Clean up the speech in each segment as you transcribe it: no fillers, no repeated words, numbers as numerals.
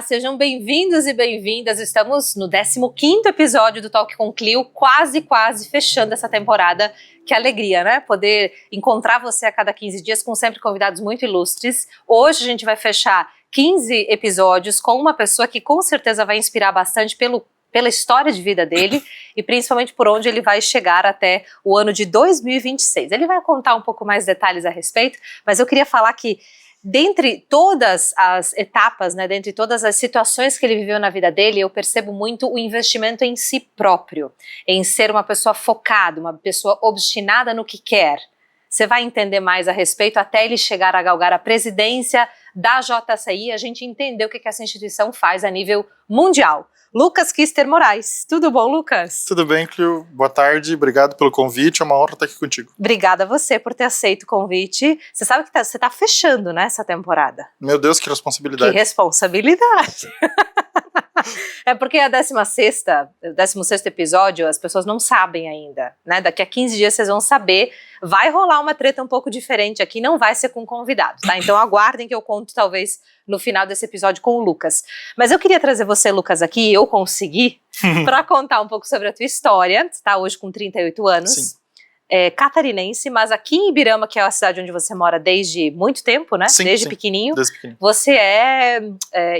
sejam bem-vindos e bem-vindas. Estamos no 15º episódio do Talk com Clio, quase fechando essa temporada. Que alegria, né? Poder encontrar você a cada 15 dias com sempre convidados muito ilustres. Hoje a gente vai fechar 15 episódios com uma pessoa que com certeza vai inspirar bastante pela história de vida dele e principalmente por onde ele vai chegar até o ano de 2026. Ele vai contar um pouco mais detalhes a respeito, mas eu queria falar que dentre todas as etapas, né, dentre todas as situações que ele viveu na vida dele, eu percebo muito o investimento em si próprio, em ser uma pessoa focada, uma pessoa obstinada no que quer. Você vai entender mais a respeito até ele chegar a galgar a presidência da JCI, a gente entender o que essa instituição faz a nível mundial. Lucas Kister Moraes. Tudo bom, Lucas? Tudo bem, Clio. Boa tarde, obrigado pelo convite, é uma honra estar aqui contigo. Obrigada a você por ter aceito o convite. Você sabe que você está fechando, né, essa temporada? Meu Deus, que responsabilidade. Que responsabilidade. É porque a 16º episódio, as pessoas não sabem ainda, né? Daqui a 15 dias vocês vão saber. Vai rolar uma treta um pouco diferente aqui, não vai ser com convidados, tá? Então aguardem que eu conto talvez no final desse episódio com o Lucas. Mas eu queria trazer você, Lucas, aqui, eu consegui, para contar um pouco sobre a tua história. Você tá hoje com 38 anos. Sim. Catarinense, mas aqui em Ibirama, que é a cidade onde você mora desde muito tempo, né? Sim, desde sim, pequenininho. desde pequenininho. Você é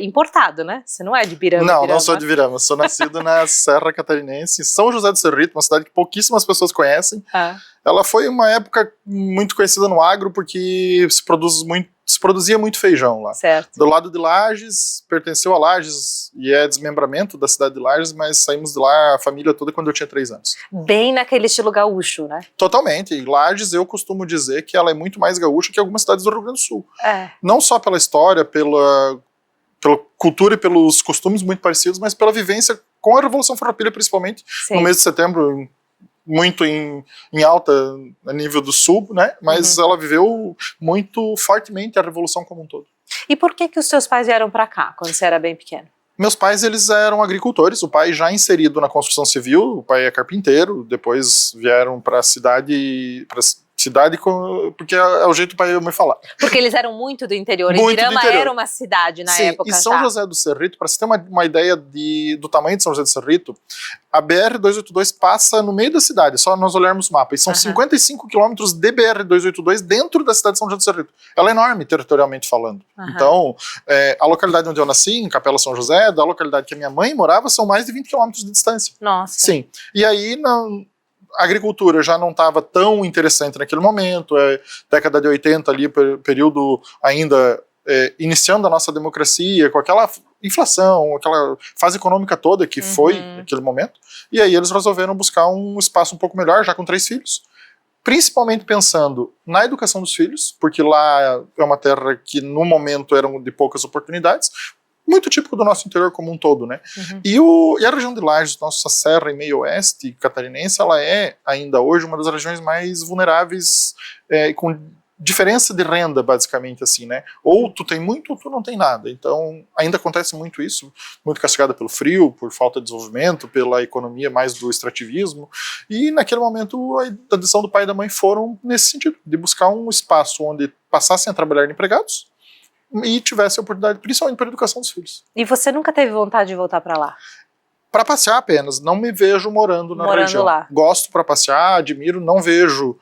importado, né? Você não é de Ibirama. Não sou de Ibirama. Sou nascido na Serra Catarinense, em São José do Cerrito, uma cidade que pouquíssimas pessoas conhecem. Ela foi uma época muito conhecida no agro porque se produzia muito feijão lá. Certo. Do lado de Lages, pertenceu a Lages e é desmembramento da cidade de Lages, mas saímos de lá a família toda quando eu tinha 3 anos. Bem naquele estilo gaúcho, né? Totalmente. E Lages, eu costumo dizer que ela é muito mais gaúcha que algumas cidades do Rio Grande do Sul. Não só pela história, pela cultura e pelos costumes muito parecidos, mas pela vivência com a Revolução Farroupilha, principalmente. Sim. No mês de setembro, muito em alta a nível do sul, né? Mas ela viveu muito fortemente a Revolução como um todo. E por que os seus pais vieram para cá, quando você era bem pequeno? Meus pais, eles eram agricultores, o pai já inserido na construção civil, o pai é carpinteiro, depois vieram para a cidade, porque é o jeito do pai me falar. Porque eles eram muito do interior, Ibirama era uma cidade na época. E São José do Cerrito, para você ter uma ideia do tamanho de São José do Cerrito, a BR-282 passa no meio da cidade, só nós olharmos o mapa, e são 55 quilômetros de BR-282 dentro da cidade de São José do Cerrito. Ela é enorme, territorialmente falando. Então, a localidade onde eu nasci, em Capela São José, da localidade que a minha mãe morava, são mais de 20 quilômetros de distância. Nossa. Sim. E aí, a agricultura já não estava tão interessante naquele momento, década de 80 ali, período ainda iniciando a nossa democracia, com aquela inflação, aquela fase econômica toda que foi naquele momento, e aí eles resolveram buscar um espaço um pouco melhor, já com 3 filhos, principalmente pensando na educação dos filhos, porque lá é uma terra que no momento eram de poucas oportunidades, muito típico do nosso interior como um todo, né? E a região de Lages, nossa serra e meio oeste catarinense, ela é ainda hoje uma das regiões mais vulneráveis, com diferença de renda, basicamente, assim, né? Ou tu tem muito ou tu não tem nada. Então, ainda acontece muito isso, muito castigada pelo frio, por falta de desenvolvimento, pela economia mais do extrativismo. E naquele momento, a decisão do pai e da mãe foram nesse sentido, de buscar um espaço onde passassem a trabalhar de empregados, e tivesse a oportunidade, principalmente para a educação dos filhos. E você nunca teve vontade de voltar para lá? Para passear apenas, não me vejo morando na região. Lá. Gosto para passear, admiro, não vejo,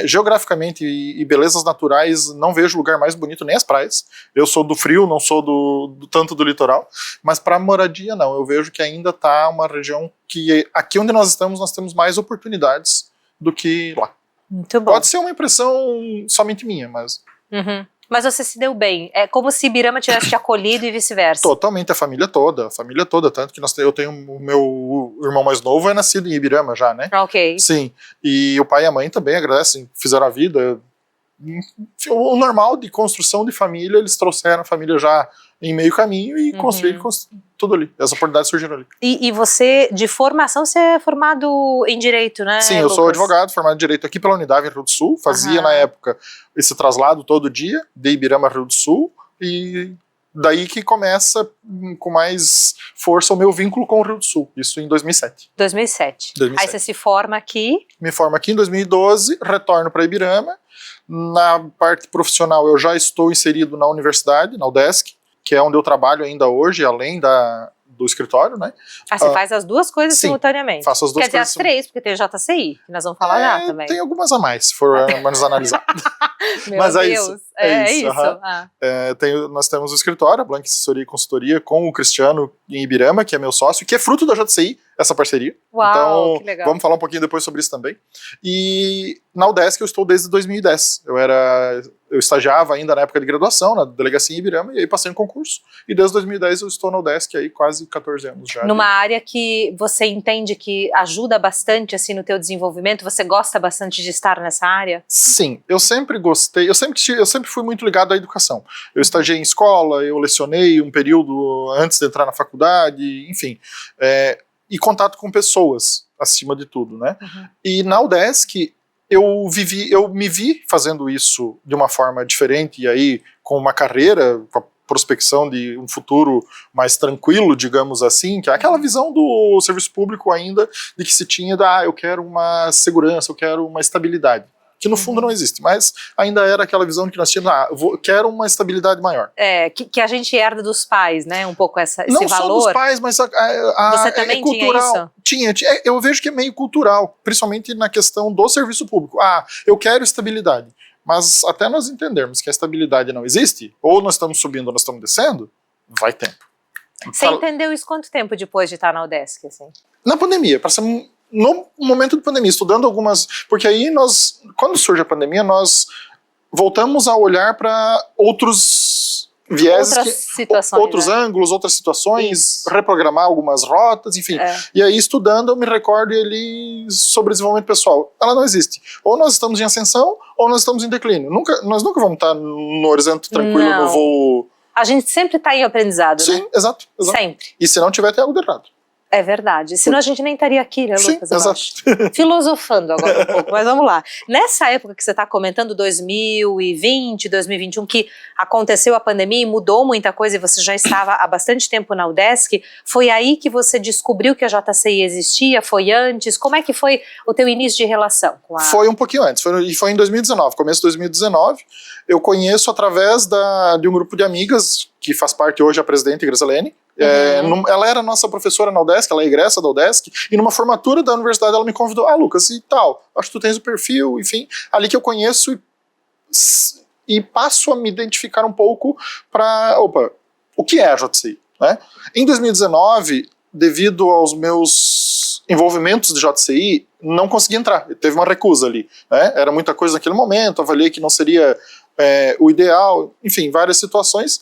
geograficamente e belezas naturais, não vejo lugar mais bonito, nem as praias. Eu sou do frio, não sou tanto do litoral, mas para moradia não, eu vejo que ainda está uma região que, aqui onde nós estamos, nós temos mais oportunidades do que lá. Muito bom. Pode ser uma impressão somente minha, mas... Mas você se deu bem, é como se Ibirama tivesse te acolhido e vice-versa. Totalmente, a família toda, tanto que eu tenho o meu irmão mais novo, é nascido em Ibirama já, né? Ok. Sim, e o pai e a mãe também agradecem, fizeram a vida, o normal de construção de família, eles trouxeram a família já em meio caminho e construíram tudo ali, as oportunidades surgiram ali. E você, de formação, você é formado em Direito, né, Sim, eu Lucas? sou advogado, formado em Direito aqui pela Unidade em Rio do Sul, fazia na época esse traslado todo dia, de Ibirama a Rio do Sul, e daí que começa com mais força o meu vínculo com o Rio do Sul, isso em 2007. 2007. Aí você se forma aqui? Me formo aqui em 2012, retorno para Ibirama, na parte profissional eu já estou inserido na universidade, na UDESC, que é onde eu trabalho ainda hoje, além do escritório, né? Você faz as duas coisas sim, simultaneamente? Faço as duas Quer dizer, as três, porque tem o JCI, que nós vamos falar já também. Tem algumas a mais, se for mais analisar. Meu Mas Deus, é isso. Nós temos o escritório, a Blank Assessoria e Consultoria, com o Cristiano em Ibirama, que é meu sócio, que é fruto da JCI, essa parceria. Uau, então, que legal. Vamos falar um pouquinho depois sobre isso também. E na UDESC eu estou desde 2010. Eu estagiava ainda na época de graduação, na delegacia em Ibirama, e aí passei no concurso. E desde 2010 eu estou na UDESC, aí quase 14 anos já. Numa área que você entende que ajuda bastante assim no teu desenvolvimento, você gosta bastante de estar nessa área? Sim, eu sempre gostei, eu sempre fui muito ligado à educação. Eu estagiei em escola, eu lecionei um período antes de entrar na faculdade, enfim, e contato com pessoas, acima de tudo, né? Uhum. E na UDESC eu me vi fazendo isso de uma forma diferente, e aí com uma carreira, com a prospecção de um futuro mais tranquilo, digamos assim, que é aquela visão do serviço público ainda, de que se tinha eu quero uma segurança, eu quero uma estabilidade. Que no fundo não existe, mas ainda era aquela visão de que nós tínhamos, quero uma estabilidade maior. Que a gente herda dos pais, né, um pouco esse valor. Não só dos pais, mas você também cultural. Tinha isso? Eu vejo que é meio cultural, principalmente na questão do serviço público. Eu quero estabilidade, mas até nós entendermos que a estabilidade não existe, ou nós estamos subindo ou nós estamos descendo, vai tempo. Você entendeu isso quanto tempo depois de estar na UDESC? Assim? Na pandemia, no momento de pandemia, estudando algumas... Porque aí quando surge a pandemia, nós voltamos a olhar para outros vieses, outros ângulos, outras situações, reprogramar algumas rotas, enfim. E aí, estudando, eu me recordo sobre desenvolvimento pessoal. Ela não existe. Ou nós estamos em ascensão, ou nós estamos em declínio. Nós nunca vamos estar no horizonte tranquilo, no voo... A gente sempre está em aprendizado, Sim, né? Exato. Sempre. E se não tiver, tem algo de errado. É verdade, senão a gente nem estaria aqui, né, Lucas? Sim, exato. Filosofando agora um pouco, mas vamos lá. Nessa época que você está comentando, 2020, 2021, que aconteceu a pandemia e mudou muita coisa e você já estava há bastante tempo na UDESC, foi aí que você descobriu que a JCI existia? Foi antes? Como é que foi o teu início de relação com a... Foi um pouquinho antes, foi em 2019, começo de 2019. Eu conheço através de um grupo de amigas, que faz parte hoje a presidente Grazelene. Ela era nossa professora na UDESC, ela é egressa da UDESC, e numa formatura da universidade ela me convidou, Lucas, e tal, acho que tu tens o perfil, enfim, ali que eu conheço e passo a me identificar um pouco para, o que é a JCI, né? Em 2019, devido aos meus envolvimentos de JCI, não consegui entrar, teve uma recusa ali, né? Era muita coisa naquele momento, avaliei que não seria o ideal, enfim, várias situações,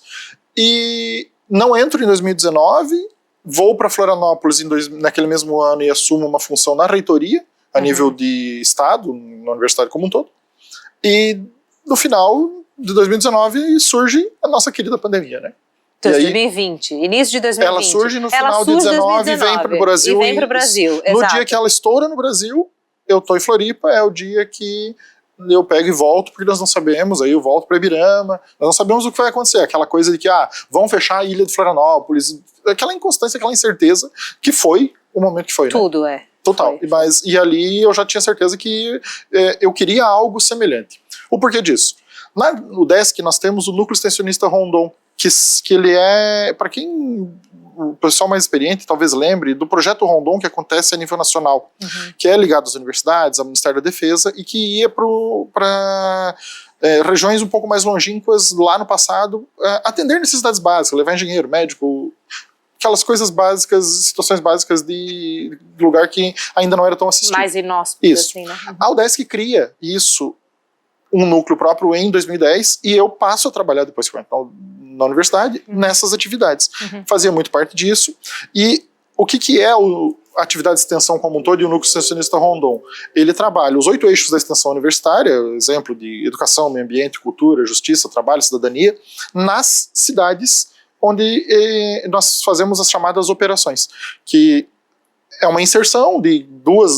e não entro em 2019, vou para Florianópolis naquele mesmo ano e assumo uma função na reitoria, a nível de estado, na universidade como um todo. E no final de 2019 surge a nossa querida pandemia, né? 2020, início de 2020. Ela surge no final de 2019 e vem para o Brasil. No dia que ela estoura no Brasil, eu estou em Floripa, é o dia que eu pego e volto, porque nós não sabemos, aí eu volto para Ibirama, nós não sabemos o que vai acontecer, aquela coisa de que, vão fechar a ilha de Florianópolis, aquela inconstância, aquela incerteza, que foi o momento que foi, Tudo, né? Total, e ali eu já tinha certeza que eu queria algo semelhante. O porquê disso? Na UDESC nós temos o Núcleo Extensionista Rondon, que ele é, para quem... o pessoal mais experiente talvez lembre do projeto Rondon, que acontece a nível nacional, que é ligado às universidades, ao Ministério da Defesa, e que ia para regiões um pouco mais longínquas lá no passado, atender necessidades básicas, levar engenheiro, médico, aquelas coisas básicas, situações básicas de lugar que ainda não era tão assistido. Mais inóspito, assim, né? A UDESC cria um núcleo próprio em 2010, e eu passo a trabalhar depois que eu entro na universidade, nessas atividades. Fazia muito parte disso. E o que é a atividade de extensão como um todo e o Núcleo Extensionista Rondon? Ele trabalha os 8 eixos da extensão universitária, exemplo de educação, meio ambiente, cultura, justiça, trabalho, cidadania, nas cidades onde nós fazemos as chamadas operações, que é uma inserção de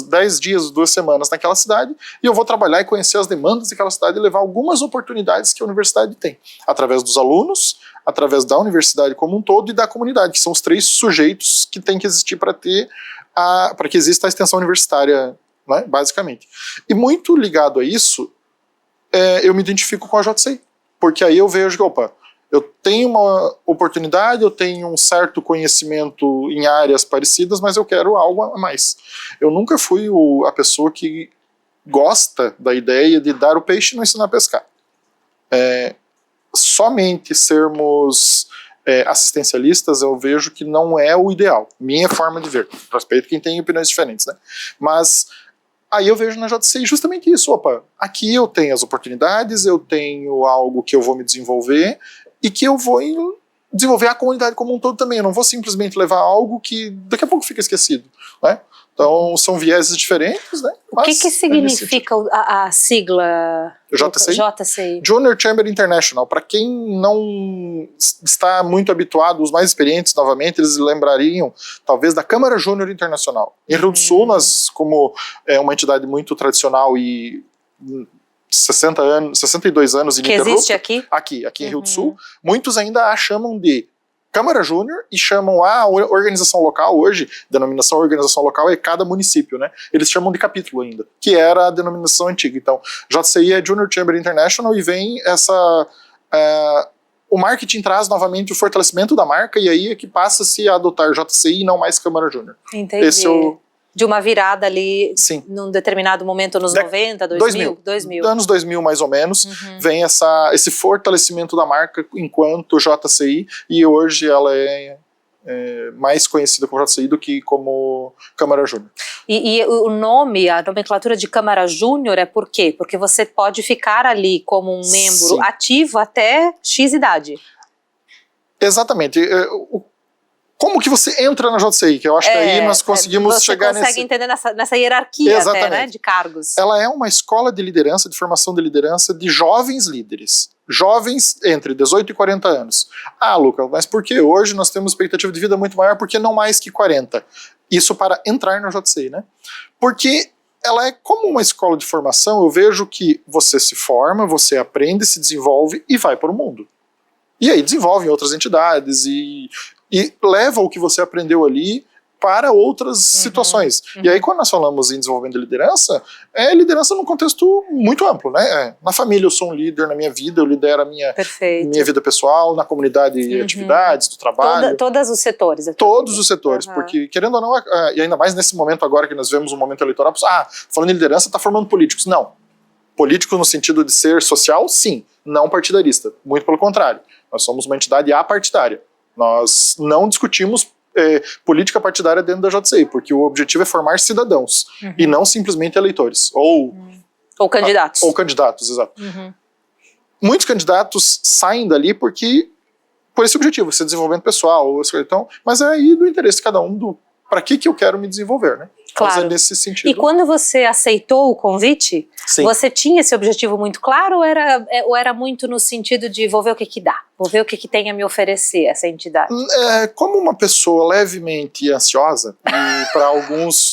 10 dias, 2 semanas naquela cidade, e eu vou trabalhar e conhecer as demandas daquela cidade e levar algumas oportunidades que a universidade tem, através dos alunos, através da universidade como um todo e da comunidade, que são os 3 sujeitos que tem que existir para que exista a extensão universitária, né, basicamente. E muito ligado a isso, eu me identifico com a JCI, porque aí eu vejo que, Eu tenho uma oportunidade, eu tenho um certo conhecimento em áreas parecidas, mas eu quero algo a mais. Eu nunca fui a pessoa que gosta da ideia de dar o peixe e não ensinar a pescar. Somente sermos assistencialistas, eu vejo que não é o ideal. Minha forma de ver. Respeito quem tem opiniões diferentes, né? Mas aí eu vejo na JCI justamente isso. Opa, aqui eu tenho as oportunidades, eu tenho algo que eu vou me desenvolver e que eu vou desenvolver a comunidade como um todo também. Eu não vou simplesmente levar algo que daqui a pouco fica esquecido, né? Então são vieses diferentes, né? O que significa a sigla JCI? Junior Chamber International. Para quem não está muito habituado, os mais experientes, novamente, eles lembrariam talvez da Câmara Júnior Internacional. Em Rio do Sul, nós, como uma entidade muito tradicional e 62 anos ininterrupta. Que existe aqui? Aqui em Rio do Sul, muitos ainda a chamam de Câmara Júnior e chamam a organização local, hoje, denominação organização local é cada município, né? Eles chamam de capítulo ainda, que era a denominação antiga. Então, JCI é Junior Chamber International e vem o marketing traz novamente o fortalecimento da marca e aí é que passa-se a adotar JCI e não mais Câmara Júnior. Entendi. Esse é de uma virada ali, sim, num determinado momento, nos 90, 2000? Anos 2000, mais ou menos, vem esse fortalecimento da marca enquanto JCI, e hoje ela é mais conhecida como JCI do que como Câmara Júnior. E o nome, a nomenclatura de Câmara Júnior é por quê? Porque você pode ficar ali como um membro sim, ativo até X idade. Exatamente. Como que você entra na JCI? Que eu acho que aí nós conseguimos chegar nesse... Você consegue entender nessa hierarquia até, né, de cargos. Ela é uma escola de liderança, de formação de liderança de jovens líderes. Jovens entre 18 e 40 anos. Ah, Lucas, mas por que hoje nós temos expectativa de vida muito maior? Porque não mais que 40? Isso para entrar na JCI, né? Porque ela é como uma escola de formação, eu vejo que você se forma, você aprende, se desenvolve e vai para o mundo. E aí desenvolve em outras entidades e leva o que você aprendeu ali para outras situações. E aí, quando nós falamos em desenvolvimento de liderança, é liderança num contexto muito amplo, né? Na família eu sou um líder, na minha vida eu lidero a minha vida pessoal, na comunidade e atividades, do trabalho. Todos os setores. Todos os setores, porque querendo ou não, e ainda mais nesse momento agora que nós vemos um momento eleitoral, falando em liderança, está formando políticos. Não. Político no sentido de ser social, sim. Não partidarista. Muito pelo contrário. Nós somos uma entidade apartidária. Nós não discutimos política partidária dentro da JCI, porque o objetivo é formar cidadãos e não simplesmente eleitores. Ou candidatos. Ou candidatos, exato. Muitos candidatos saem dali por esse objetivo, esse desenvolvimento pessoal. Então, mas é aí do interesse de cada um, para que eu quero me desenvolver, né? Claro. Mas é nesse sentido. E quando você aceitou o convite, sim, você tinha esse objetivo muito claro ou era muito no sentido de vou ver o que dá, vou ver o que tem a me oferecer essa entidade? Como uma pessoa levemente ansiosa, e para alguns...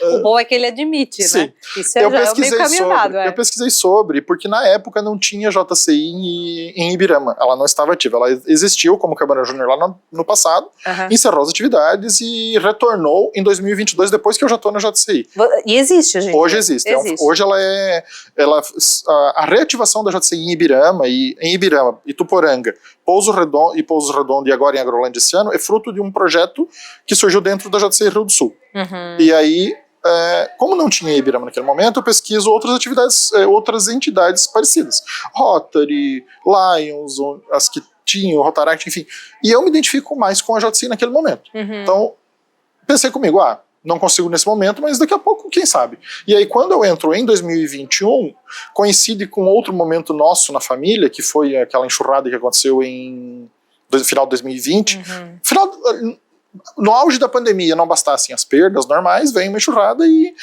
O bom é que ele admite, sim, né? Isso já é meio caminhado. Eu pesquisei sobre, porque na época não tinha JCI em Ibirama, ela não estava ativa, ela existiu como Câmara Júnior lá no passado, encerrou as atividades e retornou em 2022, depois que eu já estou na JCI. E existe, gente? Hoje existe. Hoje a reativação da JCI em Ibirama, Ituporanga, Pouso Redondo e agora em Agrolândia esse ano, é fruto de um projeto que surgiu dentro da JCI Rio do Sul. E aí, como não tinha Ibirama naquele momento, eu pesquiso outras atividades, outras entidades parecidas. Rotary, Lions, as que tinham, Rotaract, enfim. E eu me identifico mais com a JCI naquele momento. Então, pensei comigo, não consigo nesse momento, mas daqui a pouco, quem sabe. E aí, quando eu entro em 2021, coincide com outro momento nosso na família, que foi aquela enxurrada que aconteceu no final de 2020. No auge da pandemia, não bastassem as perdas normais, vem uma enxurrada e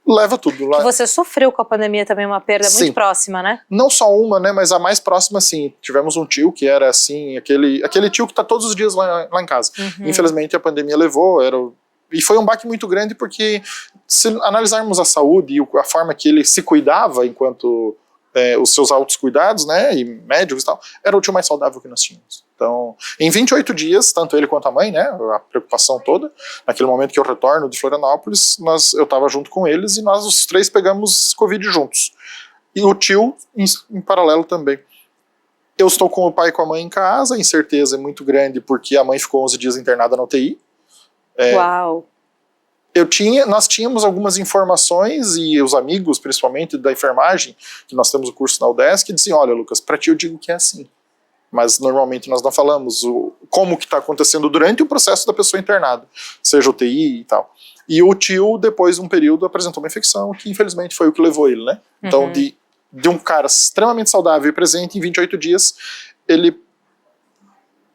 leva tudo lá. Você sofreu com a pandemia também uma perda muito próxima, né? Não só uma, né, mas a mais próxima, sim. Tivemos um tio que era assim, aquele tio que tá todos os dias lá em casa. Infelizmente a pandemia levou, e foi um baque muito grande porque se analisarmos a saúde e a forma que ele se cuidava enquanto os seus autocuidados, né, e médicos e tal, era o tio mais saudável que nós tínhamos. Então, em 28 dias, tanto ele quanto a mãe, né, a preocupação toda, naquele momento que eu retorno de Florianópolis, eu estava junto com eles e nós os três pegamos Covid juntos. E o tio em paralelo também. Eu estou com o pai e com a mãe em casa, a incerteza é muito grande porque a mãe ficou 11 dias internada na UTI. Uau! Nós tínhamos algumas informações, e os amigos, principalmente da enfermagem, que nós temos o curso na UDESC, diziam, olha, Lucas, para ti eu digo que é assim. Mas normalmente nós não falamos como que está acontecendo durante o processo da pessoa internada, seja UTI e tal. E o tio, depois de um período, apresentou uma infecção, que infelizmente foi o que levou ele, né? Então, de um cara extremamente saudável e presente, em 28 dias, ele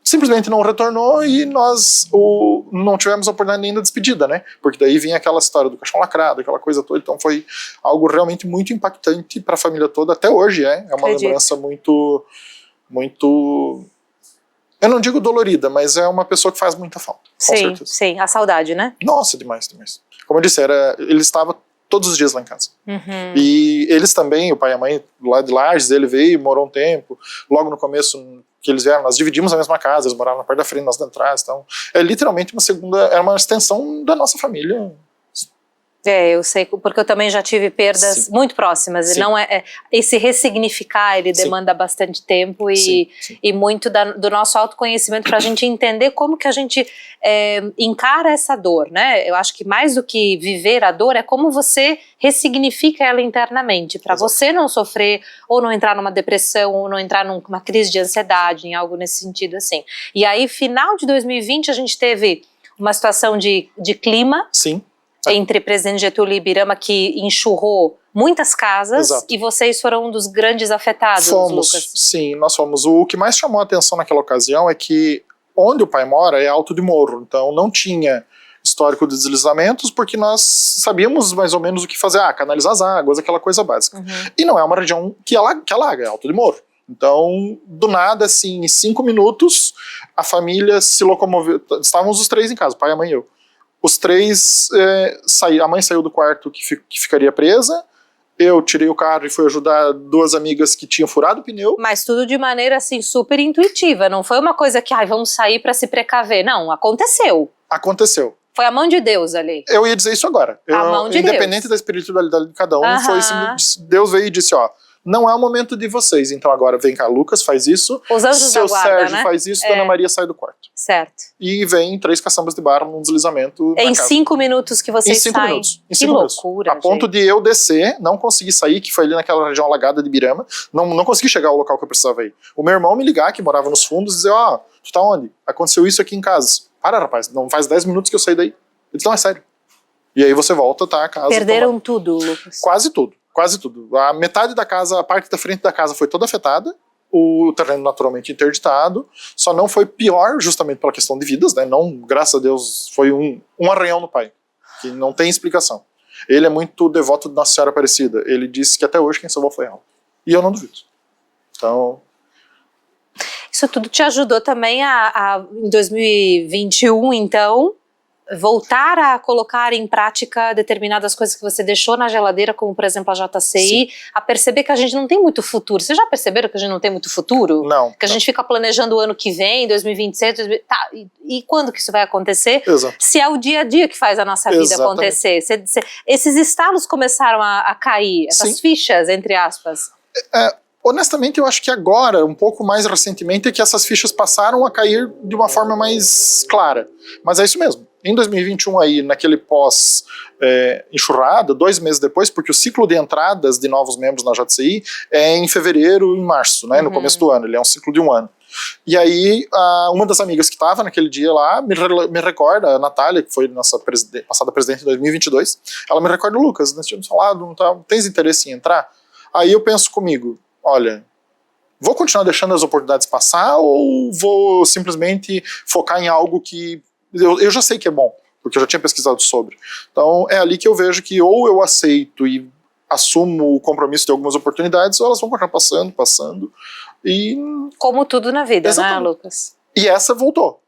simplesmente não retornou e nós não tivemos a oportunidade nem da despedida, né? Porque daí vinha aquela história do caixão lacrado, aquela coisa toda. Então foi algo realmente muito impactante para a família toda. Até hoje é uma lembrança muito, muito... Eu não digo dolorida, mas é uma pessoa que faz muita falta. Com certeza. Sim, a saudade, né? Nossa, demais, demais. Como eu disse, ele estava todos os dias lá em casa. E eles também, o pai e a mãe lá de Lages, ele veio, morou um tempo. Logo no começo que eles vieram, nós dividimos a mesma casa, eles moravam na parte da frente, nós da trás. Então, é literalmente é uma extensão da nossa família. Eu sei, porque eu também já tive perdas muito próximas. E não esse ressignificar, ele demanda bastante tempo e muito do nosso autoconhecimento para a gente entender como que a gente encara essa dor, né? Eu acho que mais do que viver a dor é como você ressignifica ela internamente, para você não sofrer ou não entrar numa depressão ou não entrar numa crise de ansiedade, em algo nesse sentido assim. E aí, final de 2020, a gente teve uma situação de clima. Sim. Entre Presidente Getúlio e Ibirama, que enxurrou muitas casas. Exato. E vocês foram um dos grandes afetados, Lucas. Sim, nós fomos. O que mais chamou a atenção naquela ocasião é que onde o pai mora é alto de morro, então não tinha histórico de deslizamentos, porque nós sabíamos mais ou menos o que fazer, canalizar as águas, aquela coisa básica. E não é uma região que alaga, é alto de morro. Então, do nada, assim, em 5 minutos, a família se locomoveu, estávamos os 3 em casa, o pai, a mãe e eu. Os 3 saíram, a mãe saiu do quarto que ficaria presa, eu tirei o carro e fui ajudar 2 amigas que tinham furado o pneu. Mas tudo de maneira assim super intuitiva, não foi uma coisa que vamos sair para se precaver, não, aconteceu. Aconteceu. Foi a mão de Deus ali. Eu ia dizer isso agora. A mão de independente Deus. Da espiritualidade de cada um, foi Deus veio e disse, não é o momento de vocês, então agora vem cá, Lucas faz isso, os anjos seu da guarda, Sérgio faz isso, Dona Maria sai do quarto. Certo. E vem 3 caçambas de barro num deslizamento em 5 minutos que vocês saem. Em 5 minutos. Que loucura, A ponto de eu descer, não consegui sair, que foi ali naquela região alagada de Ibirama, não consegui chegar ao local que eu precisava ir. O meu irmão me ligar, que morava nos fundos, e dizer, tu tá onde? Aconteceu isso aqui em casa. Para, rapaz, não faz 10 minutos que eu saí daí. Ele disse, não, é sério. E aí você volta, a casa... Perderam tudo, Lucas? Quase tudo. A metade da casa, a parte da frente da casa foi toda afetada, o terreno naturalmente interditado, só não foi pior justamente pela questão de vidas, né? Não, graças a Deus, foi um arranhão no pai, que não tem explicação. Ele é muito devoto de Nossa Senhora Aparecida, ele disse que até hoje quem salvou foi ela. E eu não duvido. Então... Isso tudo te ajudou também em 2021, então... voltar a colocar em prática determinadas coisas que você deixou na geladeira, como por exemplo a JCI, a perceber que a gente não tem muito futuro. Vocês já perceberam que a gente não tem muito futuro? Não. Que a gente fica planejando o ano que vem, 2026, e quando que isso vai acontecer? Exato. Se é o dia a dia que faz a nossa vida acontecer. Esses estalos começaram a cair, essas fichas, entre aspas. Honestamente, eu acho que agora, um pouco mais recentemente, é que essas fichas passaram a cair de uma forma mais clara. Mas é isso mesmo. Em 2021, aí, naquele pós-enxurrada, 2 meses depois, porque o ciclo de entradas de novos membros na JCI é em fevereiro e março, né, no começo do ano, ele é um ciclo de 1 ano. E aí, uma das amigas que estava naquele dia lá, me recorda, a Natália, que foi nossa passada presidente em 2022, ela me recorda, Lucas, nós tínhamos falado, tens interesse em entrar? Aí eu penso comigo, olha, vou continuar deixando as oportunidades passar ou vou simplesmente focar em algo que eu já sei que é bom, porque eu já tinha pesquisado sobre. Então é ali que eu vejo que ou eu aceito e assumo o compromisso de algumas oportunidades, ou elas vão continuar passando. E... como tudo na vida, né, Lucas? E essa voltou.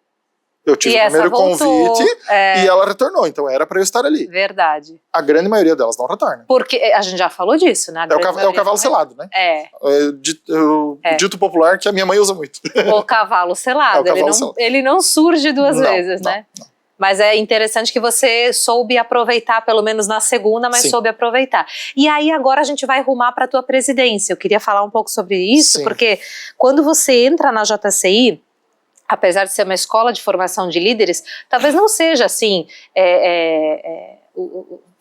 Eu tive o primeiro convite e ela retornou, então era para eu estar ali. Verdade. A grande maioria delas não retorna. Porque a gente já falou disso, né? É o cavalo selado, né? Dito popular que a minha mãe usa muito. O cavalo selado, ele não surge 2 vezes, né? Não. Mas é interessante que você soube aproveitar, pelo menos na segunda, mas Sim. soube aproveitar. E aí agora a gente vai rumar para a tua presidência. Eu queria falar um pouco sobre isso, Sim. porque quando você entra na JCI, apesar de ser uma escola de formação de líderes, talvez não seja assim,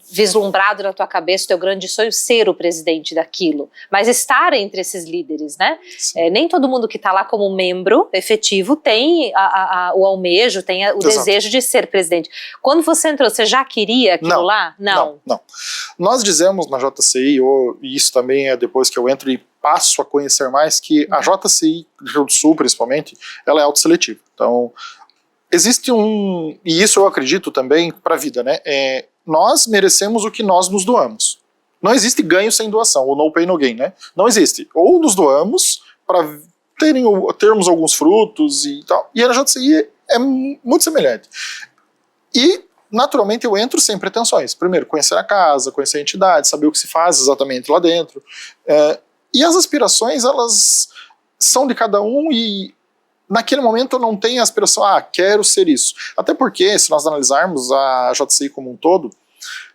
vislumbrado na tua cabeça o teu grande sonho ser o presidente daquilo, mas estar entre esses líderes, né? Nem todo mundo que está lá como membro efetivo tem o almejo, tem o desejo de ser presidente. Quando você entrou, você já queria aquilo lá? Não. Nós dizemos na JCI, e isso também é depois que eu entro e passo a conhecer mais, que a JCI, Rio do Sul principalmente, ela é autoseletiva. Então, existe e isso eu acredito também para a vida, né? Nós merecemos o que nós nos doamos. Não existe ganho sem doação, ou no pain no gain, né? Não existe. Ou nos doamos para termos alguns frutos e tal. E a JCI é muito semelhante. E, naturalmente, eu entro sem pretensões. Primeiro, conhecer a casa, conhecer a entidade, saber o que se faz exatamente lá dentro. E as aspirações, elas são de cada um e naquele momento eu não tenho a aspiração, quero ser isso. Até porque, se nós analisarmos a JCI como um todo,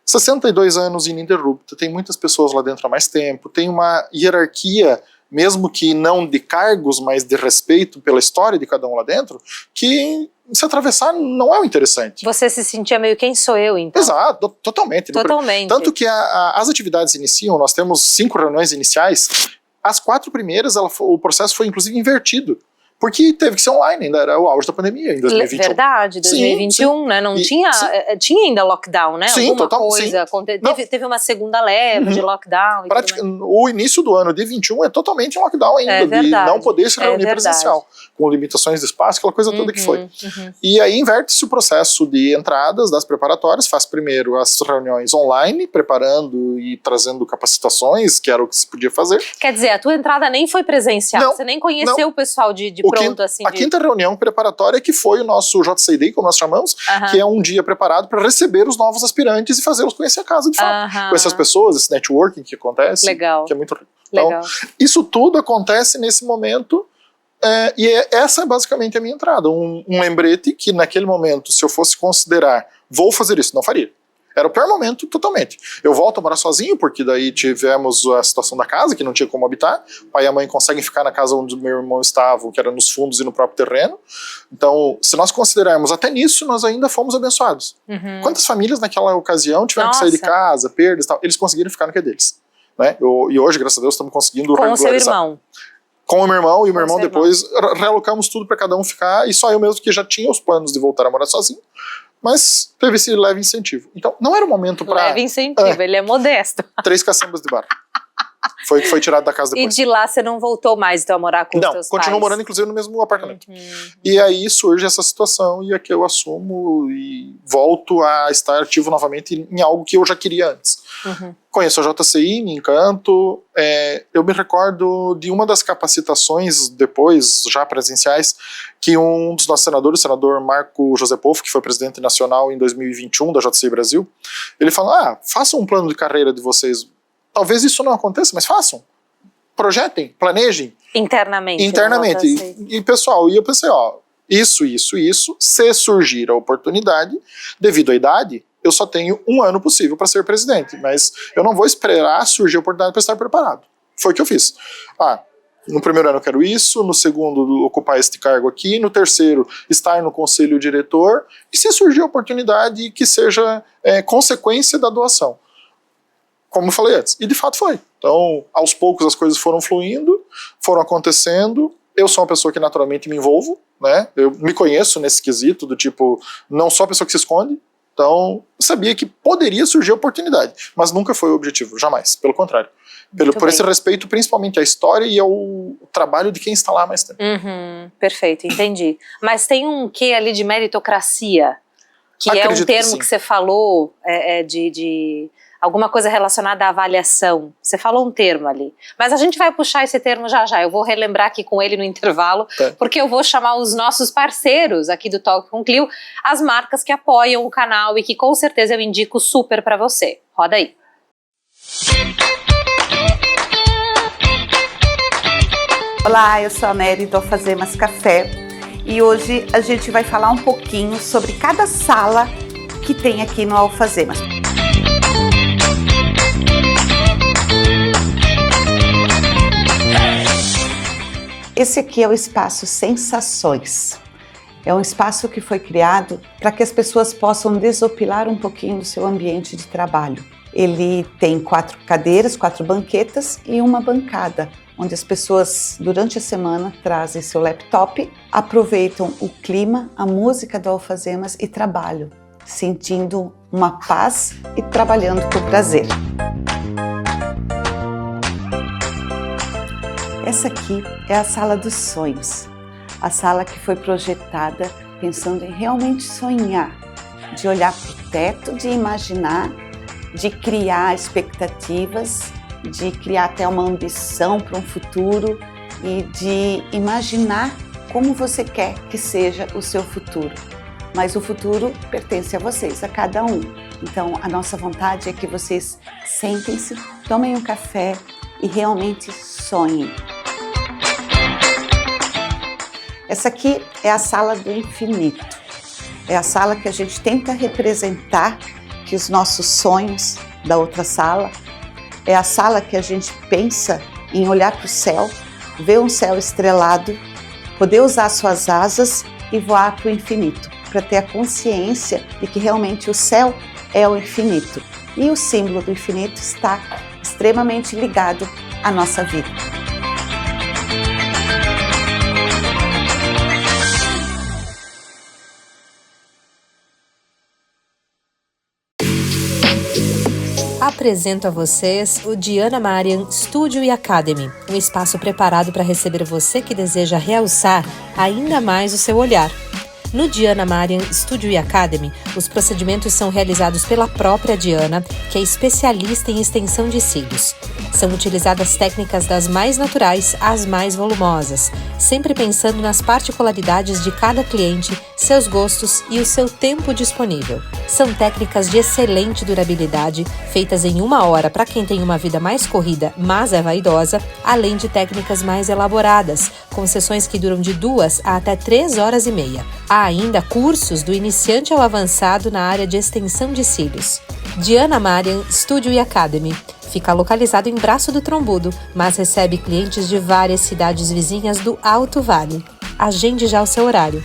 62 anos ininterrupta, tem muitas pessoas lá dentro há mais tempo, tem uma hierarquia, mesmo que não de cargos, mas de respeito pela história de cada um lá dentro, que se atravessar não é o interessante. Você se sentia meio, quem sou eu, então? Exato, totalmente. Tanto que as atividades iniciam, nós temos 5 reuniões iniciais, as 4 primeiras, o processo foi inclusive invertido. Porque teve que ser online, ainda era o auge da pandemia em 2021. Verdade, 2021, sim. Né? Não tinha ainda lockdown, né? Sim, alguma coisa. Teve uma segunda leva de lockdown. O início do ano de 21 é totalmente um lockdown ainda, de não poder se reunir presencial, com limitações de espaço, aquela coisa toda que foi. E aí inverte-se o processo de entradas das preparatórias, faz primeiro as reuniões online, preparando e trazendo capacitações, que era o que se podia fazer. Quer dizer, a tua entrada nem foi presencial, você nem conheceu o pessoal de pronto, assim. A quinta reunião preparatória que foi o nosso JCI Day, como nós chamamos, que é um dia preparado para receber os novos aspirantes e fazê-los conhecer a casa de fato. Conhecer as pessoas, esse networking que acontece, que é muito rico. Então, isso tudo acontece nesse momento e essa é basicamente a minha entrada. Um lembrete que naquele momento, se eu fosse considerar, vou fazer isso, não faria. Era o pior momento, totalmente. Eu volto a morar sozinho, porque daí tivemos a situação da casa, que não tinha como habitar. O pai e a mãe conseguem ficar na casa onde o meu irmão estava, que era nos fundos e no próprio terreno. Então, se nós considerarmos até nisso, nós ainda fomos abençoados. Quantas famílias naquela ocasião tiveram que sair de casa, perdas e tal, eles conseguiram ficar no que é deles. Né? E hoje, graças a Deus, estamos conseguindo regularizar. Com o seu irmão? Com o meu irmão, e o meu irmão depois realocamos tudo para cada um ficar, e só eu mesmo que já tinha os planos de voltar a morar sozinho. Mas teve esse leve incentivo. Então, não era o momento para... Leve incentivo, ele é modesto. 3 caçambas de bar. Foi tirado da casa depois. E de lá você não voltou mais, então, a morar com os teus pais? Não, continuo morando, inclusive, no mesmo apartamento. E aí surge essa situação, e aqui eu assumo e volto a estar ativo novamente em algo que eu já queria antes. Conheço a JCI, me encanto. Eu me recordo de uma das capacitações, depois, já presenciais, que um dos nossos senadores, o senador Marco José Poffo, que foi presidente nacional em 2021 da JCI Brasil, ele falou, façam um plano de carreira de vocês. Talvez isso não aconteça, mas façam. Projetem, planejem. Internamente. E pessoal, eu pensei, isso, se surgir a oportunidade, devido à idade, eu só tenho 1 ano possível para ser presidente, mas eu não vou esperar surgir a oportunidade para estar preparado. Foi o que eu fiz. No primeiro ano eu quero isso, no segundo ocupar este cargo aqui, no terceiro estar no conselho diretor, e se surgir a oportunidade que seja consequência da doação. Como eu falei antes, e de fato foi. Então, aos poucos as coisas foram fluindo, foram acontecendo. Eu sou uma pessoa que naturalmente me envolvo, né? Eu me conheço nesse quesito do tipo, não sou a pessoa que se esconde. Então, eu sabia que poderia surgir a oportunidade, mas nunca foi o objetivo, jamais, pelo contrário. Por esse respeito, principalmente à história e ao trabalho de quem está lá há mais tempo. Perfeito, entendi. Mas tem um quê ali de meritocracia, que acredito é um termo que você falou, de alguma coisa relacionada à avaliação. Você falou um termo ali. Mas a gente vai puxar esse termo já. Eu vou relembrar aqui com ele no intervalo, porque eu vou chamar os nossos parceiros aqui do Talk com Clio, as marcas que apoiam o canal e que com certeza eu indico super para você. Roda aí. Olá, eu sou a Mary do Alfazemas Café e hoje a gente vai falar um pouquinho sobre cada sala que tem aqui no Alfazemas. Esse aqui é o espaço Sensações. É um espaço que foi criado para que as pessoas possam desopilar um pouquinho do seu ambiente de trabalho. Ele tem 4 cadeiras, 4 banquetas e uma bancada, onde as pessoas durante a semana trazem seu laptop, aproveitam o clima, a música do Alfazemas e trabalham, sentindo uma paz e trabalhando com prazer. Essa aqui é a Sala dos Sonhos, a sala que foi projetada pensando em realmente sonhar, de olhar para o teto, de imaginar, de criar expectativas, de criar até uma ambição para um futuro e de imaginar como você quer que seja o seu futuro. Mas o futuro pertence a vocês, a cada um. Então a nossa vontade é que vocês sentem-se, tomem um café e realmente sonhem. Essa aqui é a Sala do Infinito. É a sala que a gente tenta representar que os nossos sonhos da outra sala. É a sala que a gente pensa em olhar para o céu, ver um céu estrelado, poder usar suas asas e voar para o infinito, para ter a consciência de que realmente o céu é o infinito. E o símbolo do infinito está extremamente ligado à nossa vida. Apresento a vocês o Diana Marian Studio e Academy, um espaço preparado para receber você que deseja realçar ainda mais o seu olhar. No Diana Marian Studio e Academy, os procedimentos são realizados pela própria Diana, que é especialista em extensão de cílios. São utilizadas técnicas das mais naturais às mais volumosas, sempre pensando nas particularidades de cada cliente, seus gostos e o seu tempo disponível. São técnicas de excelente durabilidade, feitas em 1 hora para quem tem uma vida mais corrida, mas é vaidosa, além de técnicas mais elaboradas, com sessões que duram de 2 a até 3 horas e meia. Há ainda cursos do iniciante ao avançado na área de extensão de cílios. Diana Marian Studio e Academy. Fica localizado em Braço do Trombudo, mas recebe clientes de várias cidades vizinhas do Alto Vale. Agende já o seu horário.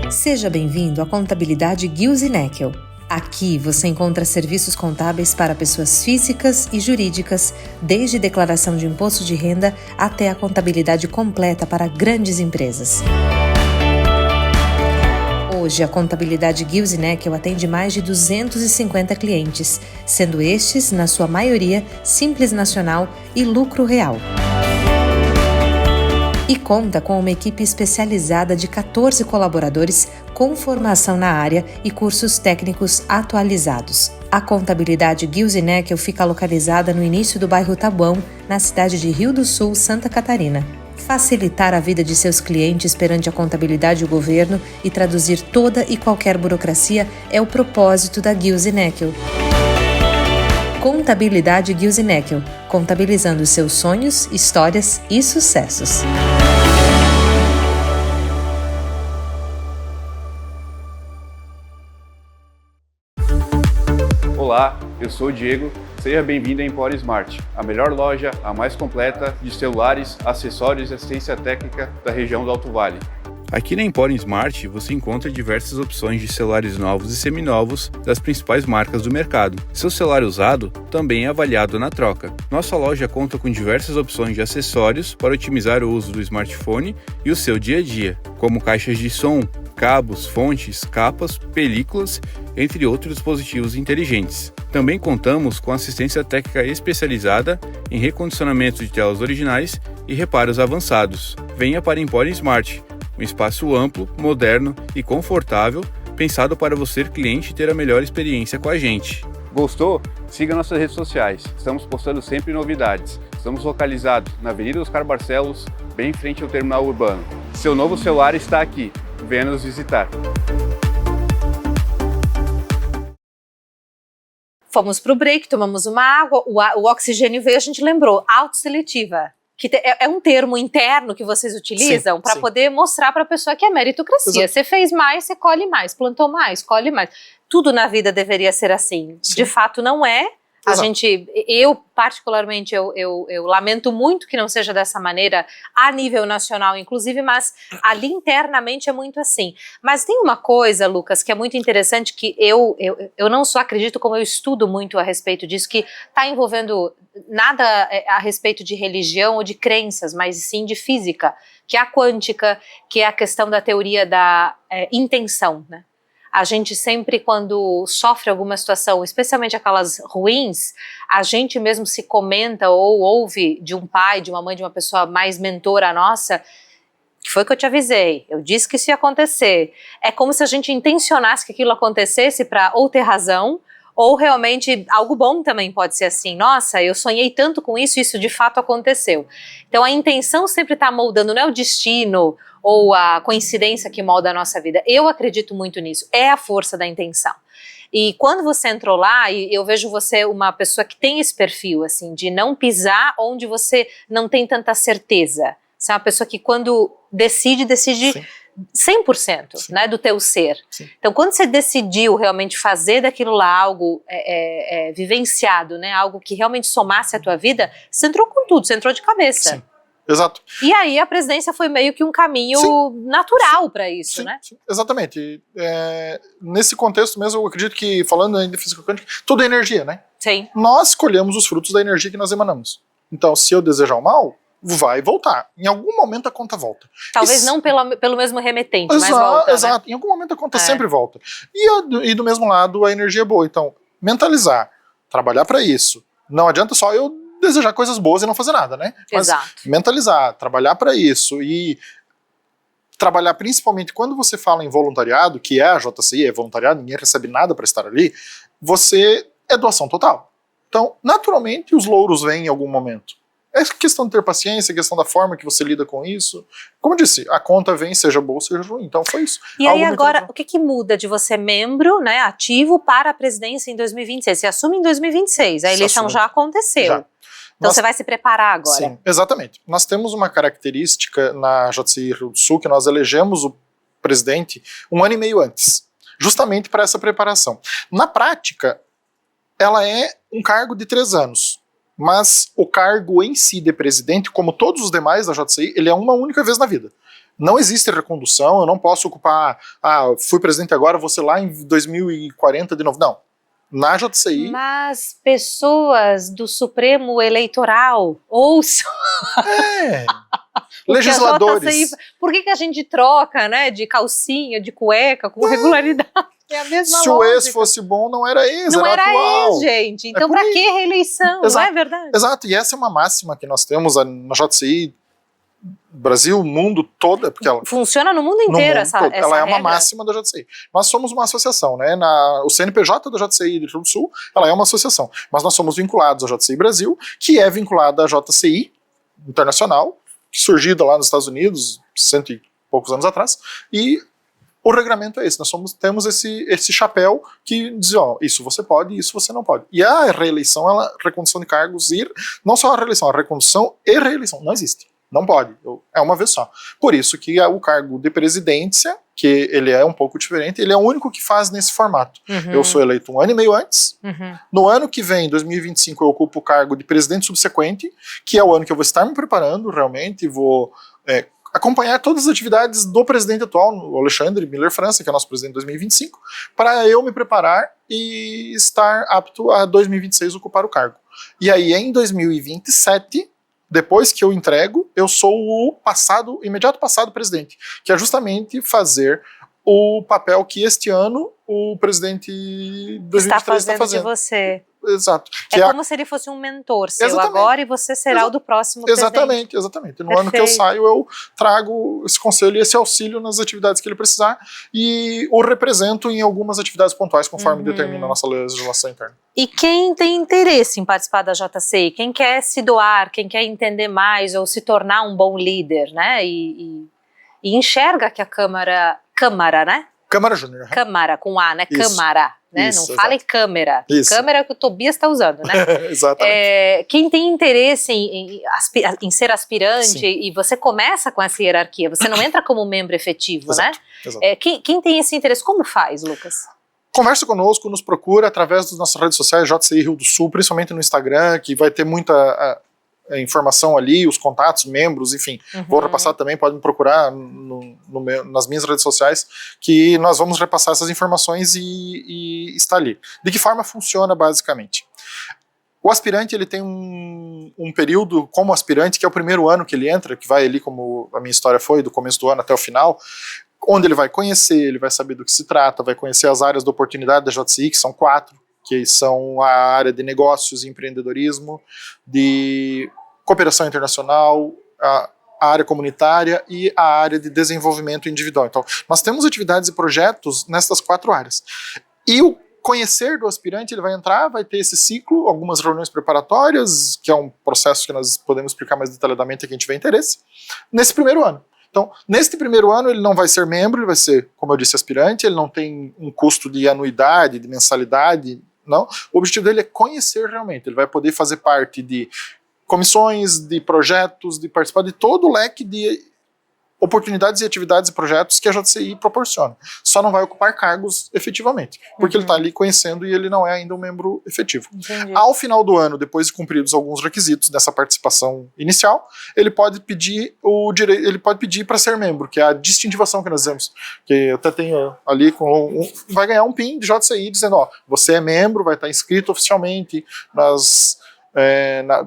Seja bem-vindo à Contabilidade Gills & Neckel. Aqui você encontra serviços contábeis para pessoas físicas e jurídicas, desde declaração de imposto de renda até a contabilidade completa para grandes empresas. Hoje, a Contabilidade Gills & Neckel atende mais de 250 clientes, sendo estes, na sua maioria, Simples Nacional e Lucro Real. E conta com uma equipe especializada de 14 colaboradores com formação na área e cursos técnicos atualizados. A Contabilidade Gills & Neckel fica localizada no início do bairro Tabuão, na cidade de Rio do Sul, Santa Catarina. Facilitar a vida de seus clientes perante a contabilidade e o governo e traduzir toda e qualquer burocracia é o propósito da Gills & Neckel. Contabilidade Gills & Neckel, contabilizando seus sonhos, histórias e sucessos. Olá, eu sou o Diego, seja bem-vindo à Empório Smart, a melhor loja, a mais completa de celulares, acessórios e assistência técnica da região do Alto Vale. Aqui na Empório Smart você encontra diversas opções de celulares novos e seminovos das principais marcas do mercado. Seu celular usado também é avaliado na troca. Nossa loja conta com diversas opções de acessórios para otimizar o uso do smartphone e o seu dia a dia, como caixas de som, cabos, fontes, capas, películas, entre outros dispositivos inteligentes. Também contamos com assistência técnica especializada em recondicionamento de telas originais e reparos avançados. Venha para Empório Smart, um espaço amplo, moderno e confortável, pensado para você, cliente, ter a melhor experiência com a gente. Gostou? Siga nossas redes sociais. Estamos postando sempre novidades. Estamos localizados na Avenida Oscar Barcelos, bem em frente ao terminal urbano. Seu novo celular está aqui. Venha nos visitar. Fomos pro break, tomamos uma água, o oxigênio veio, a gente lembrou, autoseletiva. Que é um termo interno que vocês utilizam para poder mostrar para a pessoa que é meritocracia. Você fez mais, você colhe mais, plantou mais, colhe mais. Tudo na vida deveria ser assim. Sim. De fato, não é. Eu particularmente, eu lamento muito que não seja dessa maneira a nível nacional, inclusive, mas ali internamente é muito assim. Mas tem uma coisa, Lucas, que é muito interessante, que eu não só acredito, como eu estudo muito a respeito disso, que está envolvendo nada a respeito de religião ou de crenças, mas sim de física, que é a quântica, que é a questão da teoria da intenção, né? A gente sempre, quando sofre alguma situação, especialmente aquelas ruins, a gente mesmo se comenta ou ouve de um pai, de uma mãe, de uma pessoa mais mentora nossa, que foi que eu te avisei, eu disse que isso ia acontecer. É como se a gente intencionasse que aquilo acontecesse para ou ter razão, ou realmente algo bom também pode ser assim. Nossa, eu sonhei tanto com isso, isso de fato aconteceu. Então a intenção sempre está moldando, não é o destino ou a coincidência que molda a nossa vida. Eu acredito muito nisso, é a força da intenção. E quando você entrou lá, e eu vejo você uma pessoa que tem esse perfil, assim, de não pisar onde você não tem tanta certeza. Você é uma pessoa que quando decide Sim. 100%, Sim. Né, do teu ser. Sim. Então, quando você decidiu realmente fazer daquilo lá algo vivenciado, né, algo que realmente somasse a tua vida, você entrou com tudo, você entrou de cabeça. Sim. Exato. E aí a presidência foi meio que um caminho natural para isso, né? Sim, exatamente. Nesse contexto mesmo, eu acredito que, falando ainda de física quântica, tudo é energia, né? Sim. Nós colhemos os frutos da energia que nós emanamos. Então, se eu desejar o mal, vai voltar. Em algum momento a conta volta. Talvez não pelo mesmo remetente, mas volta, exato. Né? Em algum momento a conta sempre volta. E do mesmo lado, a energia é boa. Então, mentalizar, trabalhar para isso. Não adianta só eu desejar coisas boas e não fazer nada, né? Mas Exato. Mentalizar, trabalhar para isso e trabalhar principalmente quando você fala em voluntariado, que é a JCI, é voluntariado, ninguém recebe nada para estar ali, você é doação total. Então, naturalmente, os louros vêm em algum momento. É questão de ter paciência, é questão da forma que você lida com isso. Como eu disse, a conta vem, seja boa, seja ruim. Então foi isso. E aí agora, o que muda de você membro, né, ativo, para a presidência em 2026? Você assume em 2026, a eleição já aconteceu. Já. Então você vai se preparar agora. Sim, exatamente. Nós temos uma característica na JCI Rio do Sul, que nós elegemos o presidente 1 ano e meio antes, justamente para essa preparação. Na prática, ela é um cargo de 3 anos. Mas o cargo em si de presidente, como todos os demais da JCI, ele é uma única vez na vida. Não existe recondução, eu não posso ocupar, fui presidente agora, vou ser lá em 2040 de novo. Não. Na JCI... Mas pessoas do Supremo Eleitoral ouçam... Legisladores. Por que a gente troca, né, de calcinha, de cueca, com regularidade? É a mesma Se lógica. O ex fosse bom, não era ex, não era atual. Ex, gente. Então pra que reeleição? Exato. Não é verdade? Exato, e essa é uma máxima que nós temos na JCI, Brasil, mundo todo. Porque ela, funciona no mundo inteiro essa todo. Ela é uma regra. máxima da JCI. Nós somos uma associação, né? O CNPJ da JCI do Rio do Sul, ela é uma associação. Mas nós somos vinculados à JCI Brasil, que é vinculada à JCI Internacional, surgida lá nos Estados Unidos, 100 e poucos anos atrás, e o regramento é esse, nós temos esse chapéu que diz, isso você pode, isso você não pode. E a reeleição, recondução de cargos, não só a reeleição, a recondução e reeleição, não existe, não pode, é uma vez só. Por isso que o cargo de presidência, que ele é um pouco diferente, ele é o único que faz nesse formato. Uhum. Eu sou eleito 1 ano e meio antes, no ano que vem, 2025, eu ocupo o cargo de presidente subsequente, que é o ano que eu vou estar me preparando realmente, vou... acompanhar todas as atividades do presidente atual, o Alexandre Miller França, que é o nosso presidente de 2025, para eu me preparar e estar apto a 2026 ocupar o cargo. E aí, em 2027, depois que eu entrego, eu sou o imediato passado presidente, que é justamente fazer o papel que este ano o presidente 2023 está fazendo. De você. Exato. É como se ele fosse um mentor seu agora e você será o do próximo presidente. Exatamente. No ano que eu saio, eu trago esse conselho e esse auxílio nas atividades que ele precisar e o represento em algumas atividades pontuais, conforme determina a nossa legislação interna. E quem tem interesse em participar da JCI, quem quer se doar, quem quer entender mais ou se tornar um bom líder, né? E enxerga que a Câmara, né? Câmara Júnior. Câmara, com A, né? Isso. Câmara, né? Isso, Não fale exato. câmera. Isso. Câmera é o que o Tobias está usando, né? Exatamente. Quem tem interesse em ser aspirante, Sim. e você começa com essa hierarquia, você não entra como membro efetivo, Exato, né? exato. Quem tem esse interesse, como faz, Lucas? Conversa conosco, nos procura através das nossas redes sociais, JCI Rio do Sul, principalmente no Instagram, que vai ter muita informação ali, os contatos, membros, enfim. Vou repassar também, pode me procurar nas minhas redes sociais, que nós vamos repassar essas informações e está ali. De que forma funciona, basicamente? O aspirante, ele tem um período como aspirante, que é o primeiro ano que ele entra, que vai ali, como a minha história foi, do começo do ano até o final, onde ele vai conhecer, ele vai saber do que se trata, vai conhecer as áreas de oportunidade da JCI, que são 4, que são a área de negócios e empreendedorismo, de cooperação internacional, a área comunitária e a área de desenvolvimento individual. Então, nós temos atividades e projetos nessas 4 áreas. E o conhecer do aspirante, ele vai entrar, vai ter esse ciclo, algumas reuniões preparatórias, que é um processo que nós podemos explicar mais detalhadamente a quem tiver interesse, nesse primeiro ano. Então, neste primeiro ano, ele não vai ser membro, ele vai ser, como eu disse, aspirante, ele não tem um custo de anuidade, de mensalidade, não. O objetivo dele é conhecer realmente, ele vai poder fazer parte de comissões, de projetos, de participar de todo o leque de oportunidades e atividades e projetos que a JCI proporciona. Só não vai ocupar cargos efetivamente, porque ele está ali conhecendo e ele não é ainda um membro efetivo. Entendi. Ao final do ano, depois de cumpridos alguns requisitos dessa participação inicial, ele pode pedir para ser membro, que é a distintivação que nós dizemos, que eu até tenho ali, vai ganhar um PIN de JCI dizendo, ó, você é membro, vai estar inscrito oficialmente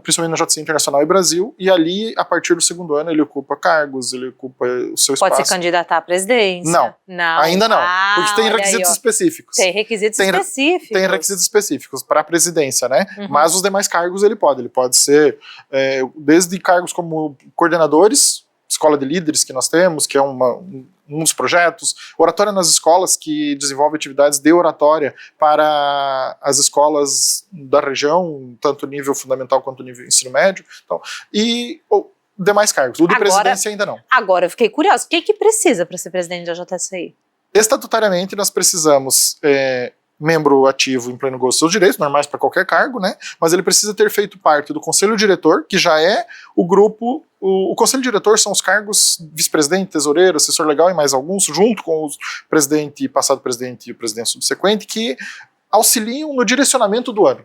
principalmente na JCI Internacional e Brasil, e ali, a partir do segundo ano, ele ocupa cargos, ele ocupa o seu espaço. Pode se candidatar à presidência? Não, ainda não, porque tem olha requisitos aí, específicos. Tem requisitos específicos. Tem requisitos específicos para a presidência, né? Mas os demais cargos ele pode ser desde cargos como coordenadores, escola de líderes que nós temos, que é um dos projetos, oratória nas escolas, que desenvolve atividades de oratória para as escolas da região, tanto nível fundamental quanto nível ensino médio, então, e demais cargos. O de presidência ainda não. Agora, eu fiquei curiosa, o que precisa para ser presidente da JCI? Estatutariamente, nós precisamos membro ativo em pleno gozo dos seus direitos, normais para qualquer cargo, né? Mas ele precisa ter feito parte do Conselho Diretor, que já é o grupo. O Conselho Diretor são os cargos vice-presidente, tesoureiro, assessor legal e mais alguns, junto com o presidente, passado presidente e o presidente subsequente, que auxiliam no direcionamento do ano.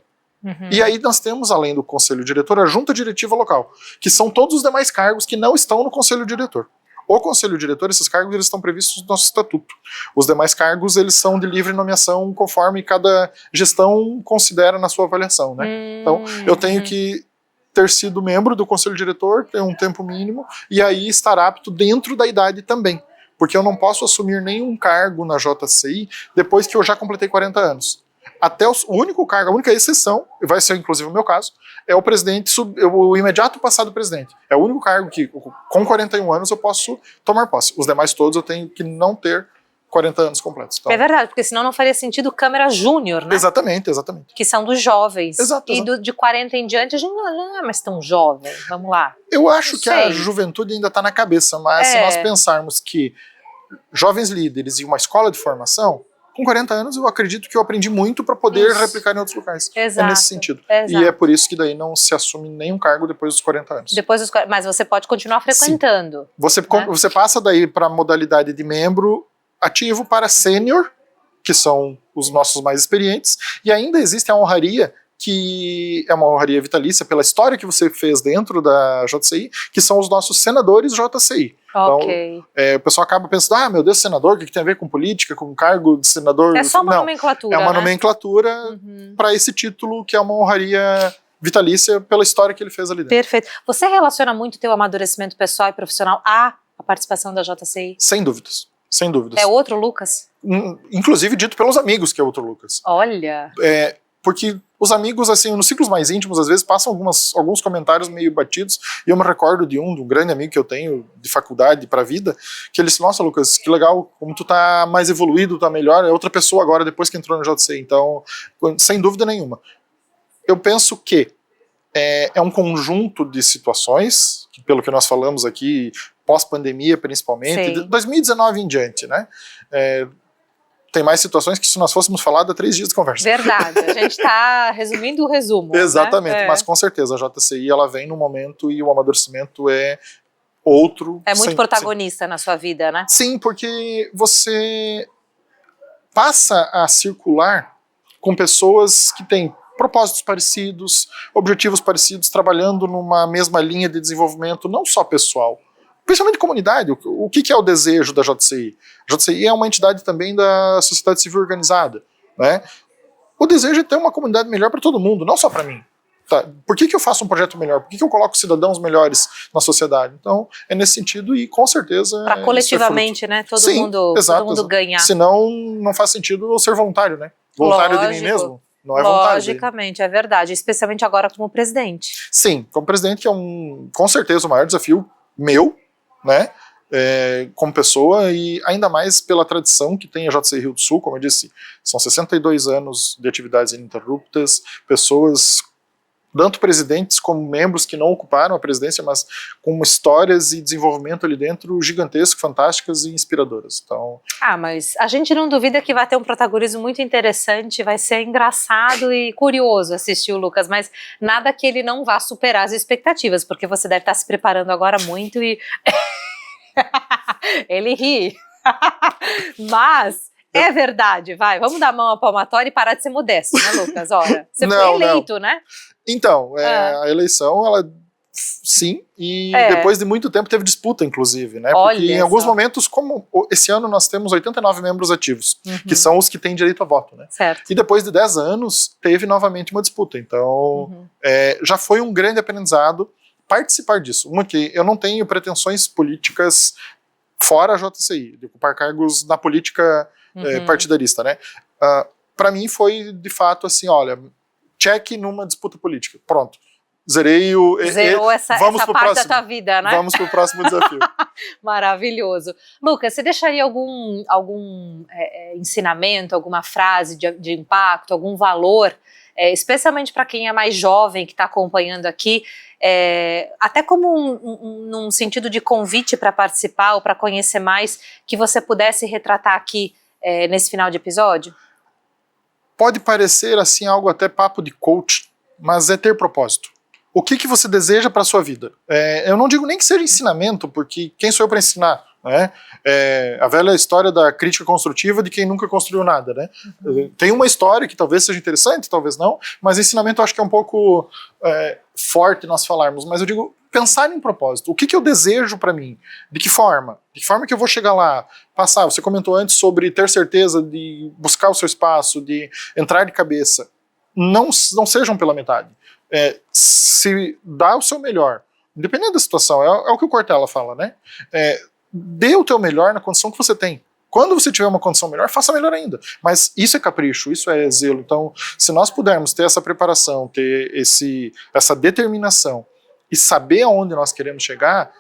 E aí nós temos, além do Conselho Diretor, a Junta Diretiva Local, que são todos os demais cargos que não estão no Conselho Diretor. O Conselho Diretor, esses cargos, eles estão previstos no nosso estatuto. Os demais cargos, eles são de livre nomeação, conforme cada gestão considera na sua avaliação, né? Então, eu tenho que ter sido membro do Conselho Diretor, ter um tempo mínimo, e aí estar apto dentro da idade também. Porque eu não posso assumir nenhum cargo na JCI depois que eu já completei 40 anos. Até o único cargo, a única exceção, vai ser inclusive o meu caso, é o presidente, o imediato passado presidente. É o único cargo que, com 41 anos, eu posso tomar posse. Os demais todos eu tenho que não ter 40 anos completos. Então, É verdade, porque senão não faria sentido Câmara Júnior, né? Exatamente. Que são dos jovens. Exato. E de 40 em diante, a gente não é mais tão jovem. Vamos lá. Eu acho Não que a sei. juventude ainda está na cabeça, mas se nós pensarmos que jovens líderes e uma escola de formação, com 40 anos eu acredito que eu aprendi muito para poder replicar em outros locais. Exato. É nesse sentido. Exato. E é por isso que daí não se assume nenhum cargo depois dos 40 anos. Mas você pode continuar frequentando. Você passa daí para a modalidade de membro ativo para sênior, que são os nossos mais experientes, e ainda existe a honraria, que é uma honraria vitalícia pela história que você fez dentro da JCI, que são os nossos senadores JCI. Ok. Então, o pessoal acaba pensando, meu Deus, senador, o que tem a ver com política, com cargo de senador? É só uma Não, nomenclatura, é uma né? nomenclatura para esse título, que é uma honraria vitalícia pela história que ele fez ali dentro. Perfeito. Você relaciona muito o teu amadurecimento pessoal e profissional à participação da JCI? Sem dúvidas. Sem dúvidas. É outro Lucas? Inclusive dito pelos amigos que é outro Lucas. Olha. Porque os amigos, assim, nos ciclos mais íntimos, às vezes passam alguns comentários meio batidos, e eu me recordo de um grande amigo que eu tenho de faculdade para a vida, que ele disse, nossa, Lucas, que legal, como tu tá mais evoluído, tá melhor, é outra pessoa agora, depois que entrou no JCI, então, sem dúvida nenhuma. Eu penso que é um conjunto de situações, que, pelo que nós falamos aqui, pós-pandemia principalmente, de 2019 em diante, né? tem mais situações que se nós fôssemos falar, dá 3 dias de conversa. Verdade, a gente está resumindo o resumo. Exatamente, né? mas com certeza a JCI ela vem no momento e o amadurecimento é outro. É muito protagonista na sua vida, né? Sim, porque você passa a circular com pessoas que têm propósitos parecidos, objetivos parecidos, trabalhando numa mesma linha de desenvolvimento, não só pessoal, principalmente comunidade. O que é o desejo da JCI? A JCI é uma entidade também da sociedade civil organizada, né? O desejo é ter uma comunidade melhor para todo mundo, não só para mim. Tá? Por que eu faço um projeto melhor? Por que eu coloco cidadãos melhores na sociedade? Então, é nesse sentido e com certeza... Para coletivamente, né? Todo mundo ganhar. Senão, não faz sentido eu ser voluntário, né? Voluntário de mim mesmo. Não é vontade. Logicamente, é verdade. Especialmente agora como presidente. Sim, como presidente que é com certeza o maior desafio meu, né? Como pessoa e ainda mais pela tradição que tem a JCI Rio do Sul, como eu disse, são 62 anos de atividades ininterruptas, pessoas, tanto presidentes como membros que não ocuparam a presidência, mas com histórias e desenvolvimento ali dentro gigantesco, fantásticas e inspiradoras. Então... mas a gente não duvida que vai ter um protagonismo muito interessante, vai ser engraçado e curioso assistir o Lucas, mas nada que ele não vá superar as expectativas, porque você deve estar se preparando agora muito e... Ele ri. Mas... é verdade, vamos dar a mão à palmatória e parar de ser modesto, né, Lucas? Ora, você foi eleito, né? Então, a eleição, ela sim, e depois de muito tempo teve disputa, inclusive, né? Porque em alguns momentos, como esse ano nós temos 89 membros ativos, que são os que têm direito a voto, né? Certo. E depois de 10 anos, teve novamente uma disputa. Então, já foi um grande aprendizado participar disso. Uma que eu não tenho pretensões políticas fora a JCI, de ocupar cargos na política partidarista, né? Para mim foi, de fato, assim, olha, check numa disputa política. Pronto. Zerou essa parte da tua vida, né? Vamos para o próximo desafio. Maravilhoso. Lucas, você deixaria algum ensinamento, alguma frase de impacto, algum valor, especialmente para quem é mais jovem, que está acompanhando aqui, até como num sentido de convite para participar ou para conhecer mais, que você pudesse retratar aqui nesse final de episódio? Pode parecer assim algo até papo de coach, mas é ter propósito. O que você deseja para a sua vida? Eu não digo nem que seja ensinamento, porque quem sou eu para ensinar? Né? A velha história da crítica construtiva de quem nunca construiu nada. Né? Tem uma história que talvez seja interessante, talvez não, mas ensinamento eu acho que é um pouco forte nós falarmos, mas eu digo pensar em propósito. O que eu desejo para mim? De que forma? De que forma que eu vou chegar lá? Passar, você comentou antes sobre ter certeza de buscar o seu espaço, de entrar de cabeça. Não sejam pela metade. Se dá o seu melhor, independente da situação, é o que o Cortella fala, né? Dê o teu melhor na condição que você tem. Quando você tiver uma condição melhor, faça melhor ainda. Mas isso é capricho, isso é zelo. Então, se nós pudermos ter essa preparação, ter essa determinação e saber aonde nós queremos chegar,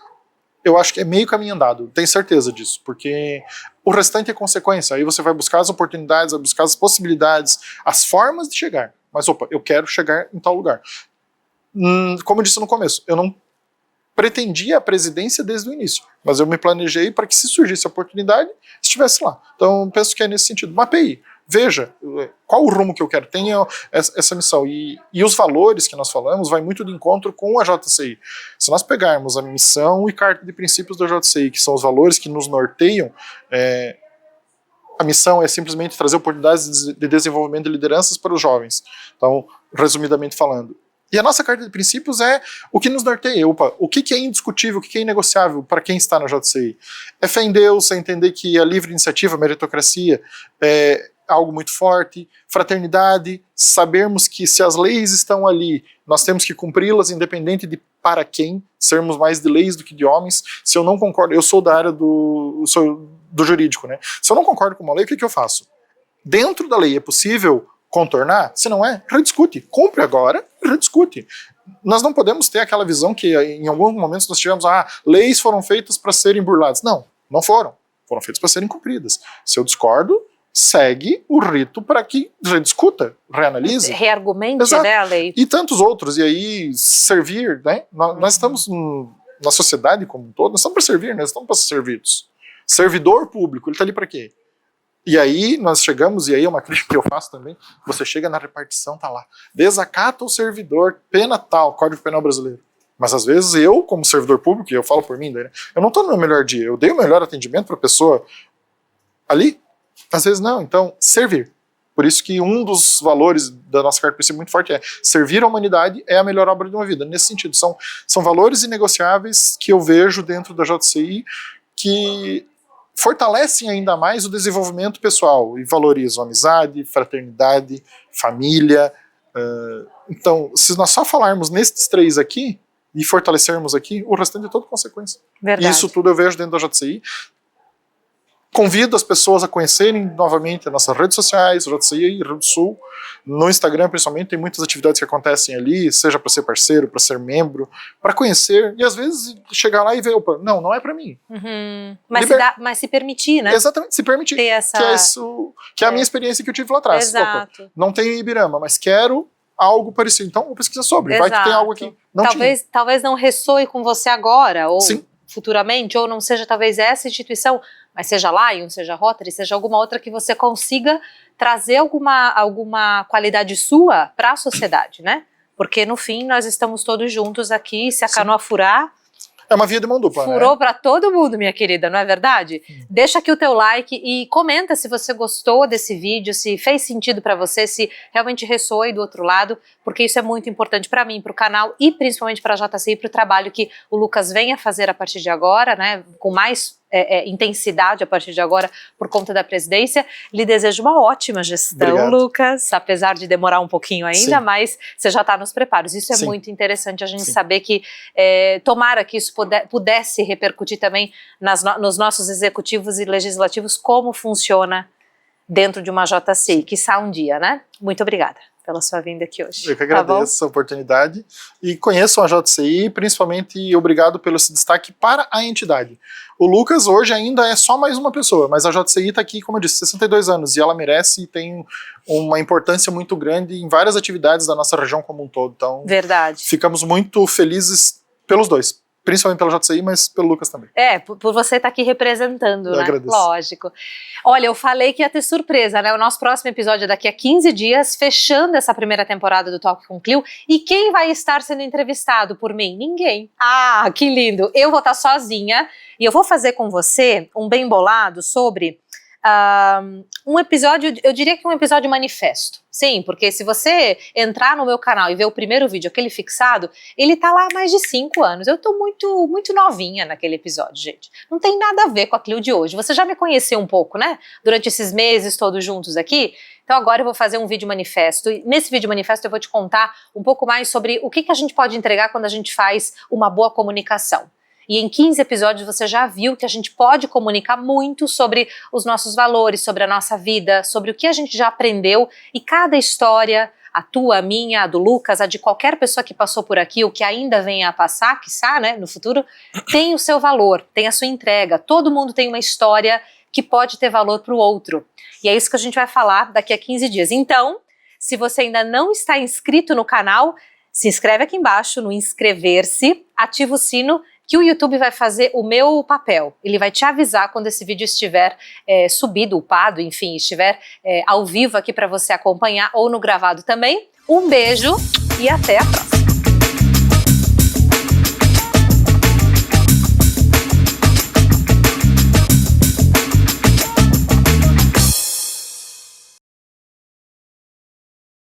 eu acho que é meio caminho andado, tenho certeza disso, porque o restante é consequência. Aí você vai buscar as oportunidades, vai buscar as possibilidades, as formas de chegar. Mas, eu quero chegar em tal lugar. Como eu disse no começo, eu não pretendia a presidência desde o início, mas eu me planejei para que, se surgisse a oportunidade, estivesse lá. Então, penso que é nesse sentido. Mapeie, veja qual o rumo que eu quero, tenha essa missão. E os valores que nós falamos vai muito de encontro com a JCI. Se nós pegarmos a missão e carta de princípios da JCI, que são os valores que nos norteiam, a missão é simplesmente trazer oportunidades de desenvolvimento de lideranças para os jovens. Então, resumidamente falando. E a nossa carta de princípios é o que nos norteia. O que é indiscutível, o que é inegociável para quem está na JCI? É fé em Deus, é entender que a livre iniciativa, a meritocracia é algo muito forte, fraternidade, sabermos que se as leis estão ali, nós temos que cumpri-las, independente de para quem, sermos mais de leis do que de homens. Se eu não concordo, eu sou da área do jurídico, né? Se eu não concordo com uma lei, o que eu faço? Dentro da lei é possível contornar? Se não é, rediscute. Cumpre agora, rediscute. Nós não podemos ter aquela visão que em alguns momentos nós tivemos, leis foram feitas para serem burladas. Não foram. Foram feitas para serem cumpridas. Se eu discordo, segue o rito para que rediscuta, reanalise. Reargumente, né, a lei. E tantos outros. E aí, servir, né? Nós estamos na sociedade como um todo, nós estamos para servir, nós estamos para ser servidos. Servidor público, ele está ali para quê? E aí nós chegamos, e aí é uma crítica que eu faço também, você chega na repartição, tá lá, desacata o servidor, pena tal, Código Penal brasileiro. Mas às vezes eu, como servidor público, e eu falo por mim, né, eu não tô no meu melhor dia, eu dei o melhor atendimento para a pessoa ali, às vezes não, então servir. Por isso que um dos valores da nossa carta de princípio muito forte é servir a humanidade é a melhor obra de uma vida. Nesse sentido, são valores inegociáveis que eu vejo dentro da JCI que fortalecem ainda mais o desenvolvimento pessoal e valorizam amizade, fraternidade, família. Então, se nós só falarmos nesses 3 aqui e fortalecermos aqui, o restante é todo consequência. Verdade. Isso tudo eu vejo dentro da JCI. Convido as pessoas a conhecerem novamente as nossas redes sociais, JCI Rio do Sul, no Instagram principalmente, tem muitas atividades que acontecem ali, seja para ser parceiro, para ser membro, para conhecer, e às vezes chegar lá e ver, opa, não é para mim. Uhum. Mas se permitir, né? Exatamente, se permitir, ter essa... que é a minha experiência que eu tive lá atrás. Exato. Opa, não tenho Ibirama, mas quero algo parecido, então vou pesquisar sobre, Exato. vai que tem algo aqui. Talvez não ressoe com você agora, ou Sim. futuramente, ou não seja talvez essa instituição, mas seja Lion, seja Rotary, seja alguma outra que você consiga trazer alguma qualidade sua para a sociedade, né? Porque no fim nós estamos todos juntos aqui, se a canoa furar... É uma via de mão dupla, Furou, né? para todo mundo, minha querida, não é verdade? Deixa aqui o teu like e comenta se você gostou desse vídeo, se fez sentido para você, se realmente ressoou aí do outro lado, porque isso é muito importante para mim, para o canal e principalmente para a JCI, para o trabalho que o Lucas vem a fazer a partir de agora, né? Com mais intensidade a partir de agora por conta da presidência. Lhe desejo uma ótima gestão, Obrigado. Lucas, apesar de demorar um pouquinho ainda, Sim. mas você já está nos preparos. Isso é Sim. muito interessante a gente Sim. saber que tomara que isso pudesse repercutir também nos nossos executivos e legislativos como funciona dentro de uma JCI, quiçá um dia, né? Muito obrigada pela sua vinda aqui hoje. Eu que agradeço a oportunidade e conheçam a JCI, principalmente obrigado pelo esse destaque para a entidade. O Lucas hoje ainda é só mais uma pessoa, mas a JCI está aqui, como eu disse, 62 anos e ela merece e tem uma importância muito grande em várias atividades da nossa região como um todo. Então, verdade. Ficamos muito felizes pelos dois. Principalmente pela JCI, mas pelo Lucas também. Por você estar aqui representando, né? Agradeço. Lógico. Olha, eu falei que ia ter surpresa, né? O nosso próximo episódio é daqui a 15 dias, fechando essa primeira temporada do Talk com Clio. E quem vai estar sendo entrevistado por mim? Ninguém. Ah, que lindo! Eu vou estar sozinha e eu vou fazer com você um bem bolado sobre... um episódio, eu diria que um episódio manifesto. Sim, porque se você entrar no meu canal e ver o primeiro vídeo, aquele fixado, ele tá lá há mais de 5 anos. Eu tô muito novinha naquele episódio, gente. Não tem nada a ver com a Clio de hoje. Você já me conheceu um pouco, né? Durante esses meses todos juntos aqui. Então agora eu vou fazer um vídeo manifesto. E nesse vídeo manifesto eu vou te contar um pouco mais sobre o que a gente pode entregar quando a gente faz uma boa comunicação. E em 15 episódios você já viu que a gente pode comunicar muito sobre os nossos valores, sobre a nossa vida, sobre o que a gente já aprendeu. E cada história, a tua, a minha, a do Lucas, a de qualquer pessoa que passou por aqui ou que ainda venha a passar, quiçá, né, no futuro, tem o seu valor, tem a sua entrega. Todo mundo tem uma história que pode ter valor para o outro. E é isso que a gente vai falar daqui a 15 dias. Então, se você ainda não está inscrito no canal, se inscreve aqui embaixo no inscrever-se, ativa o sino, que o YouTube vai fazer o meu papel. Ele vai te avisar quando esse vídeo estiver subido, upado, enfim, estiver ao vivo aqui para você acompanhar ou no gravado também. Um beijo e até a próxima!